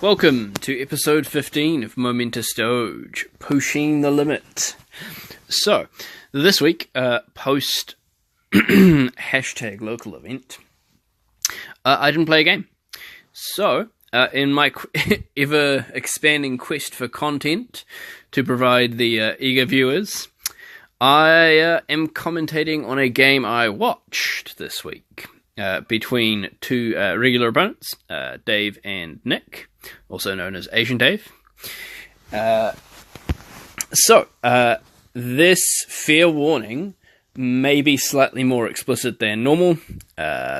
Welcome to episode 15 of Momentous Doge, Pusheen the Limit. So, this week, post hashtag local event, I didn't play a game. So, in my ever-expanding quest for content to provide the eager viewers, I am commentating on a game I watched this week. Between two regular opponents, Dave and Nick, also known as Asian Dave. This fair warning may be slightly more explicit than normal,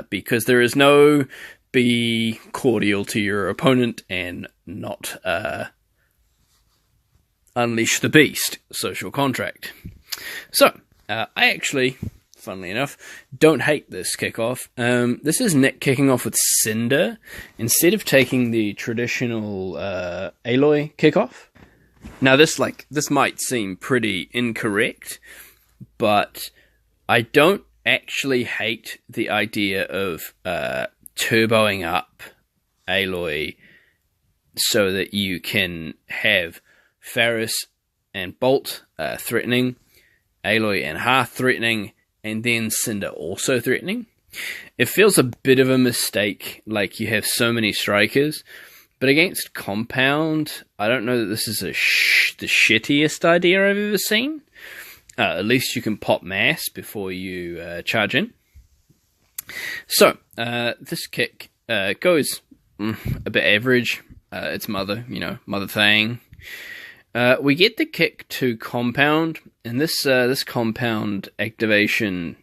because there is no be cordial to your opponent and not unleash the beast social contract. So, I actually, funnily enough, don't hate this kickoff. This is Nick kicking off with Cinder instead of taking the traditional Aloy kickoff. Now this might seem pretty incorrect, but I don't actually hate the idea of turboing up Aloy so that you can have Ferris and Bolt threatening, Aloy and Hearth threatening, and then Cinder also threatening. It feels a bit of a mistake, like you have so many strikers, but against Compound, I don't know that this is the shittiest idea I've ever seen. At least you can pop mass before you charge in. So, this kick goes a bit average. It's Mother Thang. We get the kick to Compound, and this Compound activation,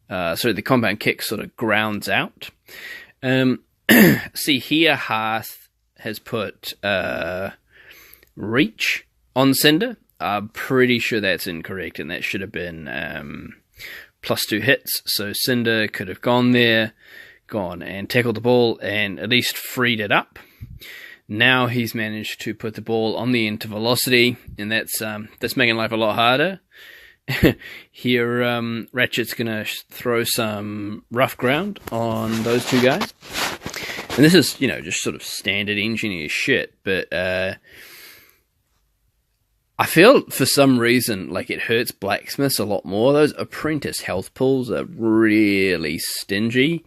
the Compound kick sort of grounds out. See here, Hearth has put Reach on Cinder. I'm pretty sure that's incorrect, and that should have been +2 hits. So Cinder could have gone and tackled the ball, and at least freed it up. Now he's managed to put the ball on the into velocity, and that's making life a lot harder. Here, Ratchet's gonna throw some rough ground on those two guys, and this is just sort of standard engineer shit. But I feel for some reason like it hurts Blacksmiths a lot more. Those apprentice health pools are really stingy.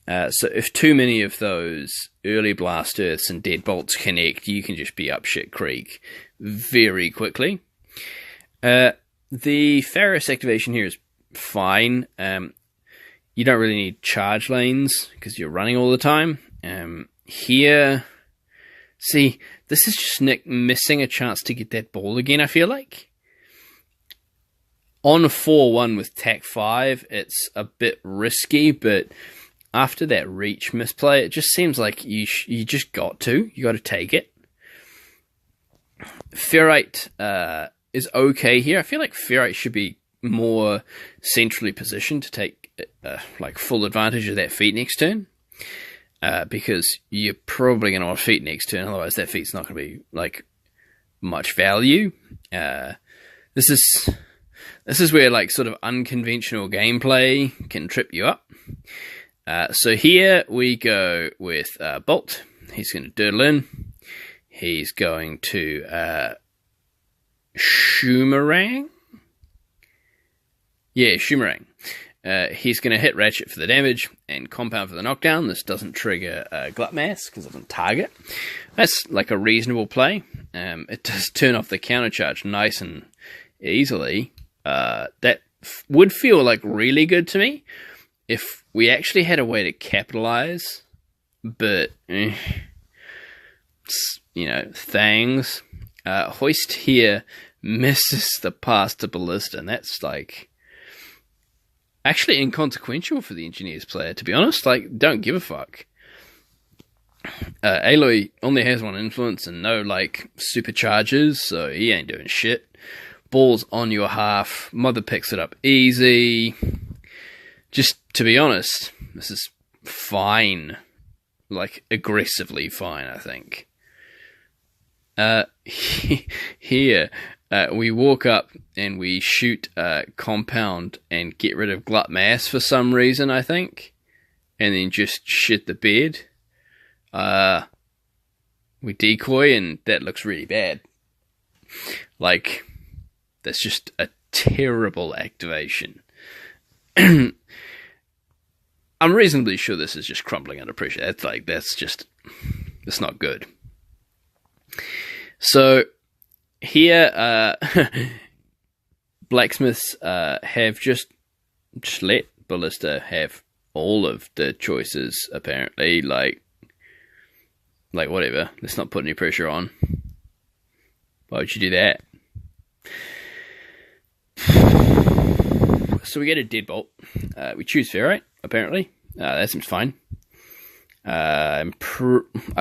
So if too many of those early blast earths and deadbolts connect, you can just be up shit creek very quickly. The Ferris activation here is fine. You don't really need charge lanes because you're running all the time. Here, see, this is just Nick missing a chance to get that ball again, I feel like. On 4-1 with Tac 5, it's a bit risky, but after that Reach misplay, it just seems like you just got to take it. Ferrite is okay here. I feel like Ferrite should be more centrally positioned to take full advantage of that feat next turn, because you're probably going to want feat next turn. Otherwise, that feat's not going to be much value. This is where sort of unconventional gameplay can trip you up. So here we go with Bolt. He's going to dirtle in. He's going to Shoomerang. Yeah, Shoomerang. He's going to hit Ratchet for the damage and Compound for the knockdown. This doesn't trigger Glut Mass because it doesn't target. That's a reasonable play. It does turn off the counter charge nice and easily. That would feel really good to me if we actually had a way to capitalize, but, Thangs. Hoist here misses the pass to Ballista, and that's, actually inconsequential for the Engineers player, to be honest. Don't give a fuck. Aloy only has one influence and no, supercharges, so he ain't doing shit. Ball's on your half. Mother picks it up easy. Just to be honest, this is fine. Aggressively fine, I think. Here, we walk up and we shoot Compound and get rid of Glut Mass for some reason, I think. And then just shit the bed. we decoy, and that looks really bad. Like, that's just a terrible activation. I'm reasonably sure this is just crumbling under pressure. It's not good. So, here, Blacksmiths have just let Ballista have all of the choices, apparently. Like whatever. Let's not put any pressure on. Why would you do that? So we get a deadbolt. We choose ferrite, apparently. That seems fine. I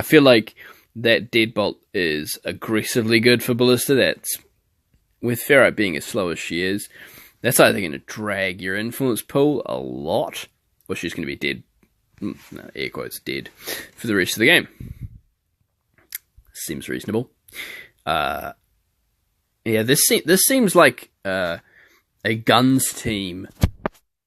feel like that deadbolt is aggressively good for Ballista. That's, with ferrite being as slow as she is, that's either going to drag your influence pool a lot, or she's going to be dead, air quotes, dead, for the rest of the game. Seems reasonable. Yeah, this seems like a guns team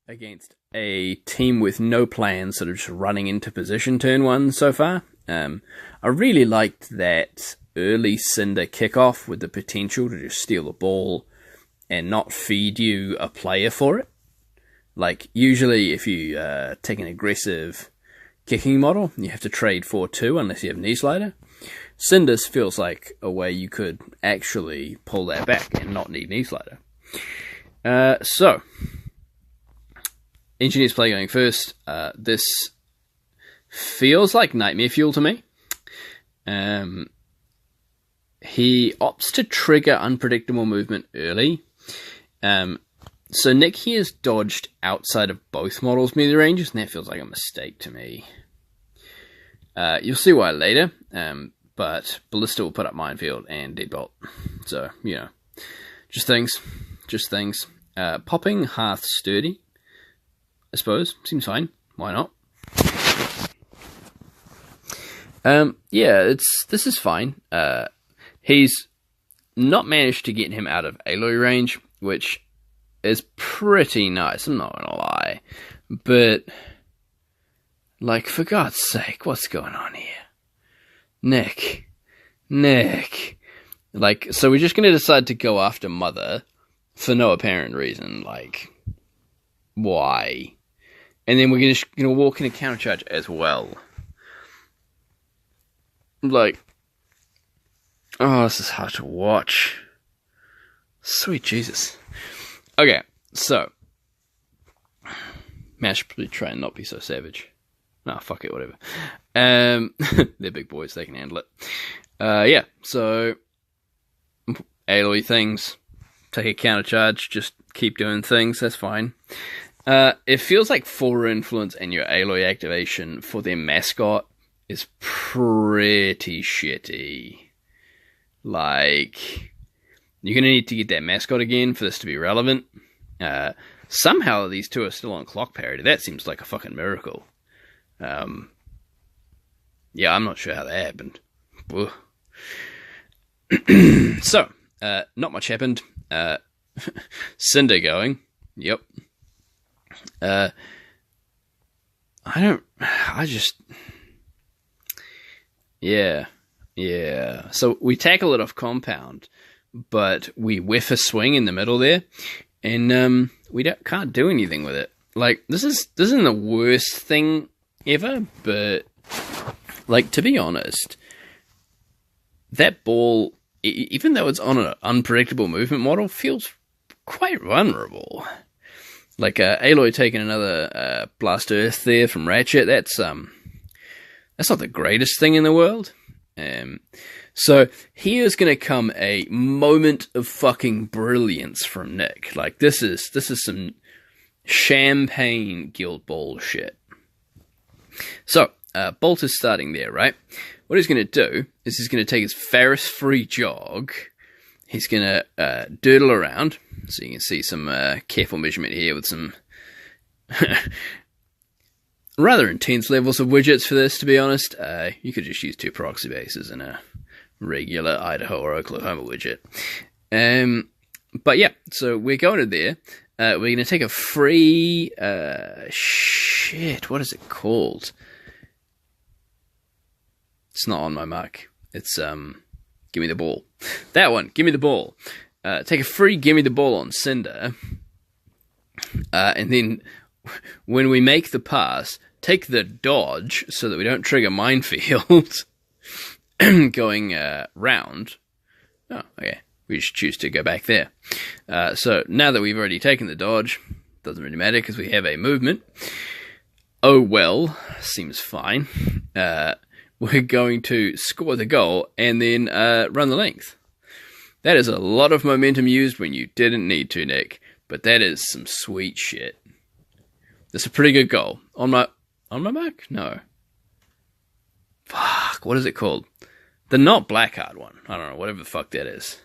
against a team with no plans, sort of just running into position turn one so far. I really liked that early Cinder kickoff with the potential to just steal the ball and not feed you a player for it. Like, usually if you take an aggressive kicking model, you have to trade 4-2 unless you have knee slider. Cinder's feels like a way you could actually pull that back and not need knee slider. So, Engineer's play going first. This feels like Nightmare Fuel to me. He opts to trigger unpredictable movement early. So Nick here has dodged outside of both models' melee ranges, and that feels like a mistake to me. You'll see why later, but Ballista will put up Minefield and Deadbolt. So, you know, just things. Popping Hearth Sturdy, I suppose. Seems fine. Why not? Yeah, this is fine. He's not managed to get him out of Aloy range, which is pretty nice, I'm not gonna lie. But, like, for God's sake, what's going on here? Nick. Like, so we're just gonna decide to go after Mother for no apparent reason. Like, why? And then we're just gonna walk in a countercharge as well. Like, oh, this is hard to watch. Sweet Jesus. Okay, so man, I should probably try and not be so savage. Nah, fuck it, whatever. They're big boys, they can handle it. Yeah, so Aloy things, take a counter charge, just keep doing things, that's fine. It feels like 4 influence and your Aloy activation for their mascot is pretty shitty. Like, you're going to need to get that mascot again for this to be relevant. Somehow these two are still on clock parity. That seems like a fucking miracle. Yeah, I'm not sure how that happened. So, not much happened. Cinder going. Yep. Yeah. So we tackle it off compound, but we whiff a swing in the middle there, and we can't do anything with it. Like, this isn't the worst thing ever, but like, to be honest, that ball, even though it's on an unpredictable movement model, feels quite vulnerable. Like, Aloy taking another Blast Earth there from Ratchet, that's not the greatest thing in the world. So here's gonna come a moment of fucking brilliance from Nick. Like, this is some champagne Guild Ball shit. So, Bolt is starting there, right? What he's gonna do is he's gonna take his Ferris-free jog. He's gonna dirtle around. So you can see some careful measurement here with some rather intense levels of widgets for this, to be honest. You could just use 2 proxy bases and a regular Idaho or Oklahoma widget. But yeah, so we're going to there. We're going to take a free... what is it called? It's not on my mark. It's give me the ball. That one, give me the ball. Take a free give me the ball on Cinder. And then when we make the pass, take the dodge so that we don't trigger minefield going round. Oh, okay. We just choose to go back there. So now that we've already taken the dodge, doesn't really matter because we have a movement. Oh well, seems fine. We're going to score the goal and then run the length. That is a lot of momentum used when you didn't need to, Nick. But that is some sweet shit. That's a pretty good goal. On my mark? No. Fuck, what is it called? The not Blackheart one. I don't know, whatever the fuck that is.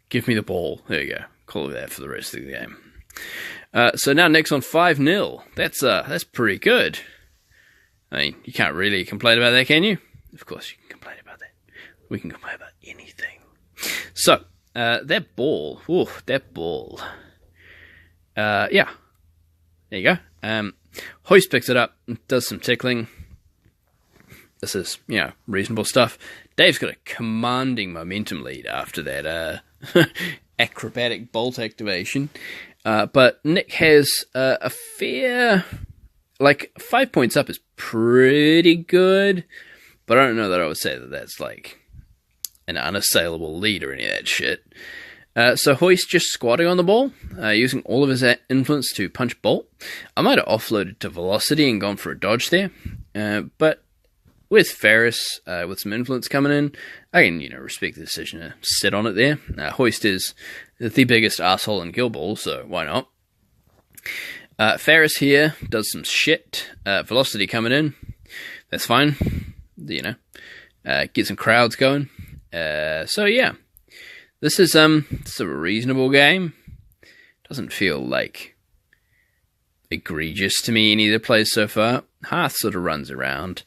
Give me the ball. There you go. Call it that for the rest of the game. So now Nick's on 5-0. That's pretty good. I mean, you can't really complain about that, can you? Of course you can complain about that. We can complain about anything. So, that ball. Ooh, that ball. Yeah. There you go. Hoist picks it up, does some tickling. This is, reasonable stuff. Dave's got a commanding momentum lead after that acrobatic bolt activation. But Nick has a fair... 5 points up is pretty good, but I don't know that I would say that that's, an unassailable lead or any of that shit. So Hoist just squatting on the ball, using all of his influence to punch bolt. I might have offloaded to velocity and gone for a dodge there, but with Ferris, with some influence coming in, I can, respect the decision to sit on it there. Hoist is the biggest asshole in Guild Ball, so why not? Ferris here does some shit. Velocity coming in. That's fine. Get some crowds going. So yeah. This is a reasonable game. Doesn't feel egregious to me any of the plays so far. Hearth sort of runs around.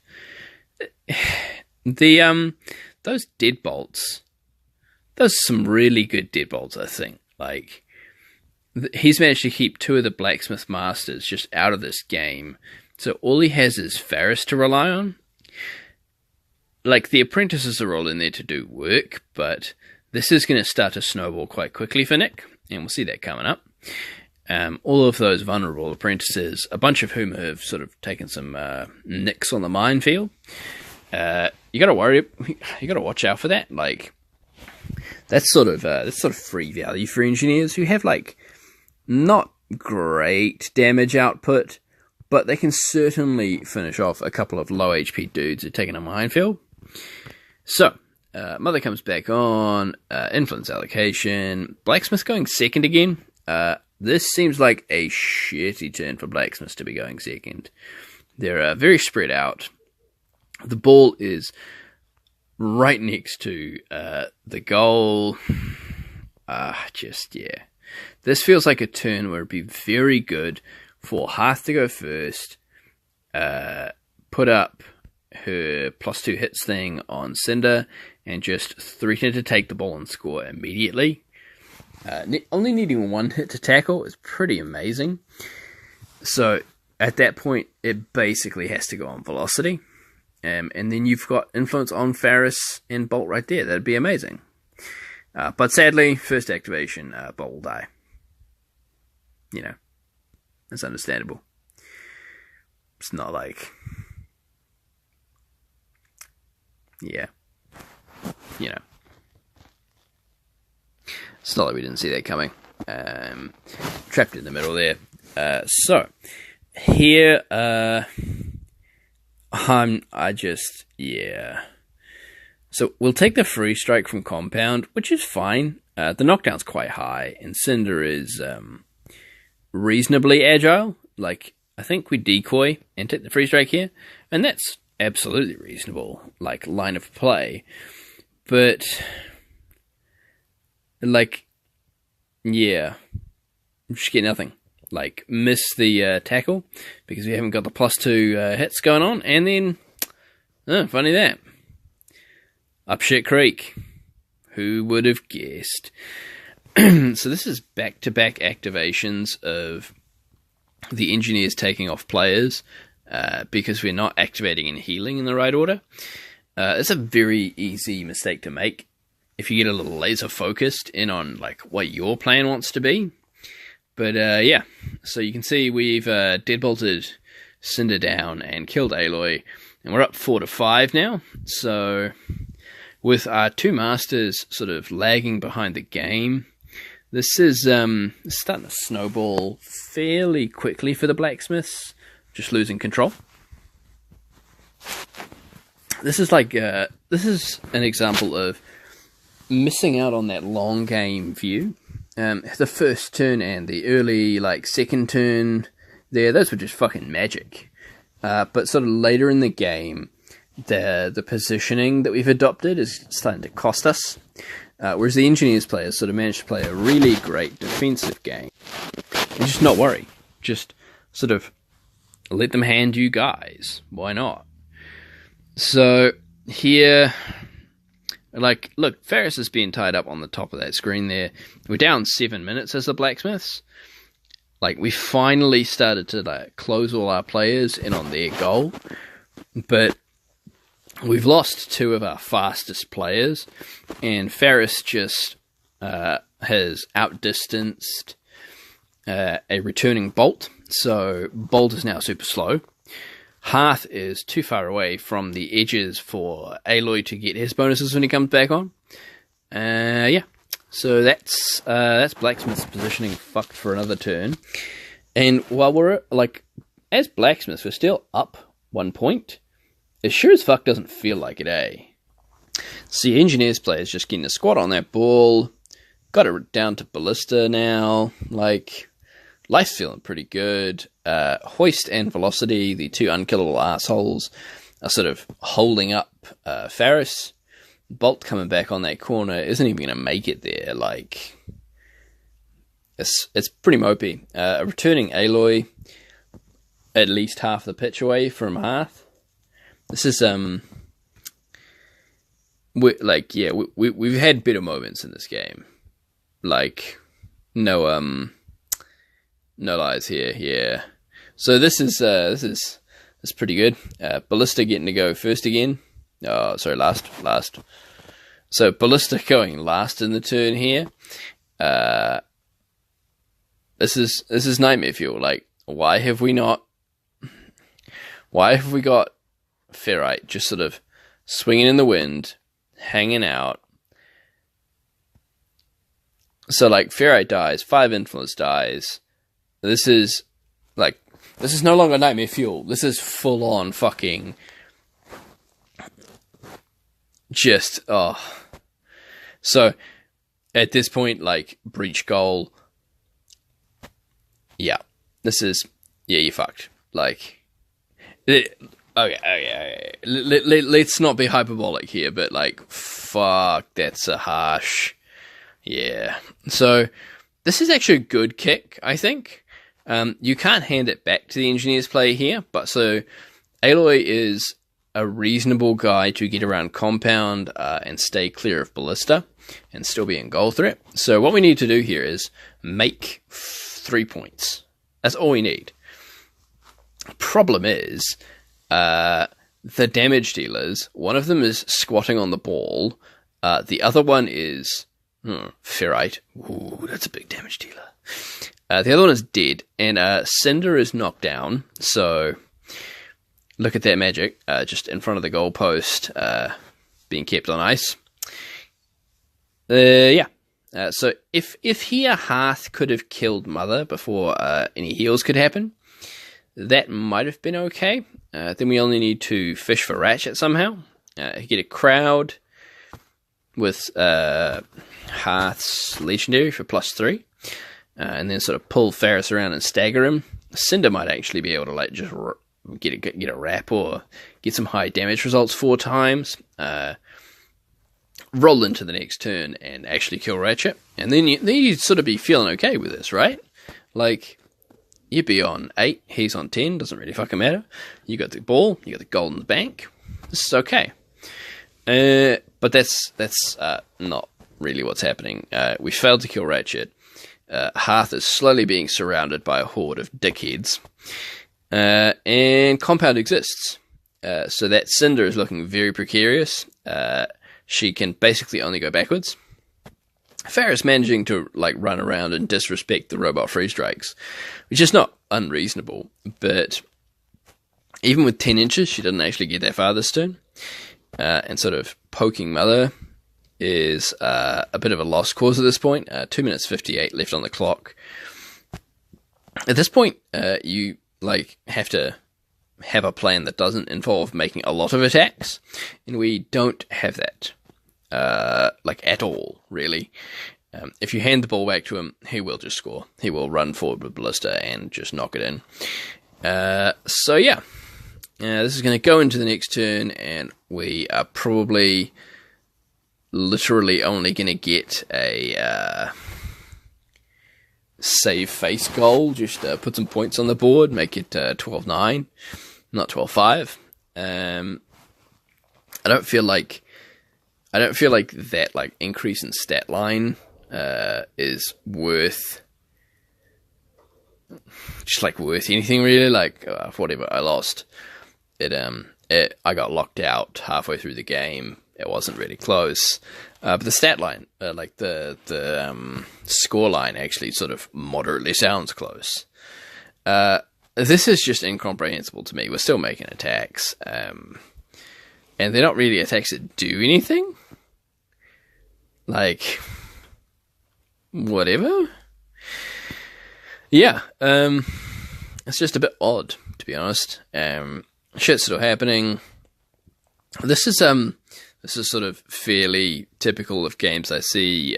Those deadbolts. Those are some really good deadbolts, I think. He's managed to keep 2 of the Blacksmith Masters just out of this game. So all he has is Ferris to rely on. The apprentices are all in there to do work, but this is going to start to snowball quite quickly for Nick, and we'll see that coming up. All of those vulnerable apprentices, a bunch of whom have sort of taken some nicks on the minefield. You got to watch out for that. That's sort of free value for engineers who have not great damage output, but they can certainly finish off a couple of low HP dudes who've taken a minefield. So, Mother comes back on, influence allocation, Blacksmith going second again. This seems like a shitty turn for Blacksmiths to be going second. They're very spread out. The ball is right next to the goal. This feels like a turn where it'd be very good for Hearth to go first, put up her +2 hits thing on Cinder, and just threaten to take the ball and score immediately. Only needing 1 hit to tackle is pretty amazing. So at that point, it basically has to go on velocity. And then you've got influence on Ferris and Bolt right there. That'd be amazing. But sadly, first activation, Bolt will die. It's understandable. It's not it's not like we didn't see that coming. Trapped in the middle there. So, here, So, we'll take the free strike from Compound, which is fine. The knockdown's quite high, and Cinder is reasonably agile. I think we decoy and take the free strike here, and that's absolutely reasonable, line of play. But, just get nothing. Miss the tackle, because we haven't got the +2 hits going on, and then, funny that. Up shit creek. Who would have guessed? So this is back-to-back activations of the engineers taking off players, because we're not activating and healing in the right order. It's a very easy mistake to make if you get a little laser focused in on like what your plan wants to be. But yeah, so you can see we've deadbolted Cinder down and killed Aloy, and we're up 4-5 now. So with our two masters sort of lagging behind the game, this is starting to snowball fairly quickly for the Blacksmiths, just losing control. This is like this is an example of missing out on that long game view. The first turn and the early like second turn there, those were just fucking magic. But sort of later in the game, the positioning that we've adopted is starting to cost us. Whereas the Engineers players sort of managed to play a really great defensive game. And just not worry. Just sort of let them hand you guys. Why not? So here, like, look, Ferris is being tied up on the top of that screen there. We're down 7 minutes as the Blacksmiths. Like, we finally started to like close all our players in on their goal. But we've lost two of our fastest players, and Ferris just has outdistanced a returning Bolt, so Bolt is now super slow. Hearth is too far away from the edges for Aloy to get his bonuses when he comes back on. Yeah, so that's Blacksmith's positioning fucked for another turn. And while we're, like, as Blacksmiths, we're still up 1 point. It sure as fuck doesn't feel like it, eh? So the Engineers player's just getting a squat on that ball. Got it down to Ballista now. Like, life's feeling pretty good. Hoist and Velocity, the two unkillable assholes, are sort of holding up Ferris. Bolt coming back on that corner isn't even going to make it there. Like, it's pretty mopey. Returning Aloy at least half the pitch away from Hearth. This is, we've had better moments in this game. Like, no lies here, yeah. So this is pretty good. Ballista getting to go first again. Oh, sorry, last. So Ballista going last in the turn here. This is nightmare fuel. Like, why have we got Ferrite just sort of swinging in the wind, hanging out? So like Ferrite dies, 5 influence dies. This is no longer nightmare fuel. This is full on fucking just So at this point, like, breach goal. Yeah, this is, yeah, you fucked. Like, okay. Let's not be hyperbolic here, but like, fuck, that's a harsh. Yeah. So this is actually a good kick, I think. You can't hand it back to the Engineers player here, but so Aloy is a reasonable guy to get around compound and stay clear of Ballista and still be in goal threat. So what we need to do here is make 3 points. That's all we need. Problem is, the damage dealers, one of them is squatting on the ball, the other one is Ferrite. Ooh, that's a big damage dealer. The other one is dead, and Cinder is knocked down, so look at that magic, just in front of the goal post, being kept on ice. Yeah. So if here Hearth could have killed Mother before any heals could happen, that might have been okay. Then we only need to fish for Ratchet somehow. Get a crowd with Hearth's Legendary for +3. And then sort of pull Ferris around and stagger him. Cinder might actually be able to like just get a wrap or get some high damage results 4 times. Roll into the next turn and actually kill Ratchet. And then you'd sort of be feeling okay with this, right? Like, you'd be on 8, he's on 10, doesn't really fucking matter. You got the ball, you got the gold in the bank. This is okay. But that's not really what's happening. We failed to kill Ratchet. Hearth is slowly being surrounded by a horde of dickheads. And compound exists. So that Cinder is looking very precarious. She can basically only go backwards. Farrah's managing to run around and disrespect the robot free strikes, which is not unreasonable, but even with 10 inches, she doesn't actually get that far this turn. And sort of poking Mother is a bit of a lost cause at this point. 2 minutes 58 left on the clock. At this point, you have to have a plan that doesn't involve making a lot of attacks, and we don't have that. At all, really. If you hand the ball back to him, he will just score. He will run forward with Ballista and just knock it in. So yeah, this is going to go into the next turn, and we are probably literally only going to get a save face goal. Just put some points on the board, make it 12-9, not 12-5. I don't feel like that increase in stat line is worth anything really. Whatever, I lost it. I got locked out halfway through the game. It wasn't really close, but the stat line, the score line, actually sort of moderately sounds close. This is just incomprehensible to me. We're still making attacks, and they're not really attacks that do anything. Whatever. Yeah, it's just a bit odd, to be honest. Shit's still happening. This is sort of fairly typical of games I see,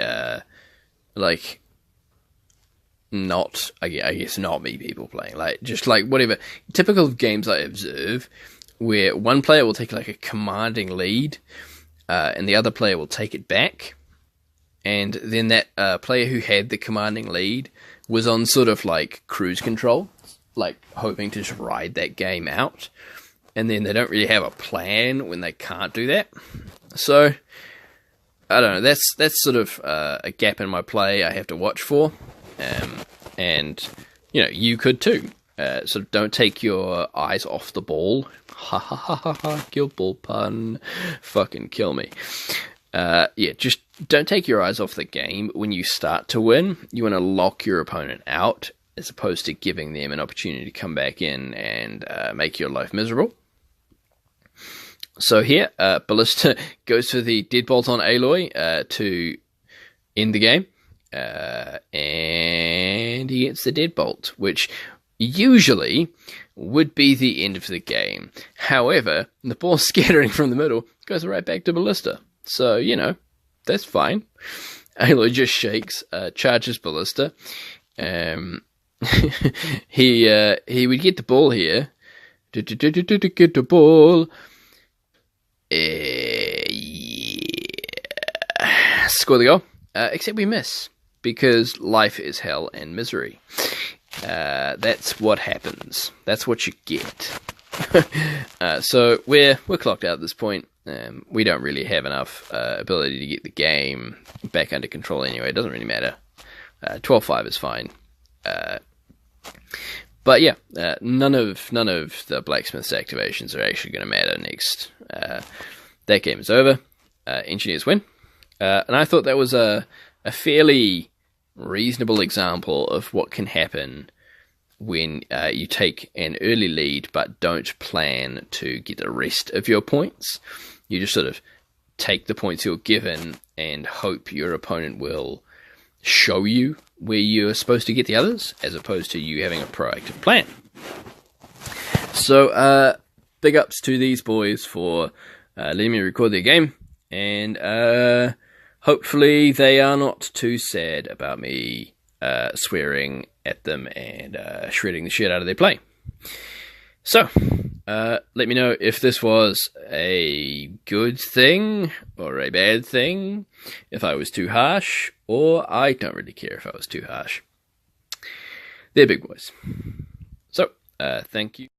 not, I guess not me people playing, whatever. Typical of games I observe, where one player will take a commanding lead, and the other player will take it back, and then that player who had the commanding lead was on sort of cruise control, hoping to just ride that game out, and then they don't really have a plan when they can't do that. So I don't know, that's sort of a gap in my play I have to watch for, and you could too. Sort of don't take your eyes off the ball. Ha ha ha ha ha, kill ball pun. Fucking kill me. Just don't take your eyes off the game when you start to win. You want to lock your opponent out, as opposed to giving them an opportunity to come back in and make your life miserable. So here, Ballista goes for the deadbolt on Aloy to end the game. And he gets the deadbolt, which usually would be the end of the game. However, the ball scattering from the middle goes right back to Ballista. So, that's fine. Aloy just shakes, charges Ballista. He would get the ball here. Get the ball. Score the goal. Except we miss, because life is hell and misery. That's what happens. That's what you get. So we're clocked out at this point. We don't really have enough ability to get the game back under control anyway. It doesn't really matter. 12-5 is fine. But yeah, none of the Blacksmiths activations are actually going to matter next. That game is over. Engineers win. And I thought that was a fairly reasonable example of what can happen when you take an early lead but don't plan to get the rest of your points. You just sort of take the points you're given and hope your opponent will show you where you're supposed to get the others, as opposed to you having a proactive plan. So, big ups to these boys for letting me record their game, and hopefully they are not too sad about me swearing at them and shredding the shit out of their play. So, let me know if this was a good thing or a bad thing, if I was too harsh, or I don't really care if I was too harsh. They're big boys. So, thank you.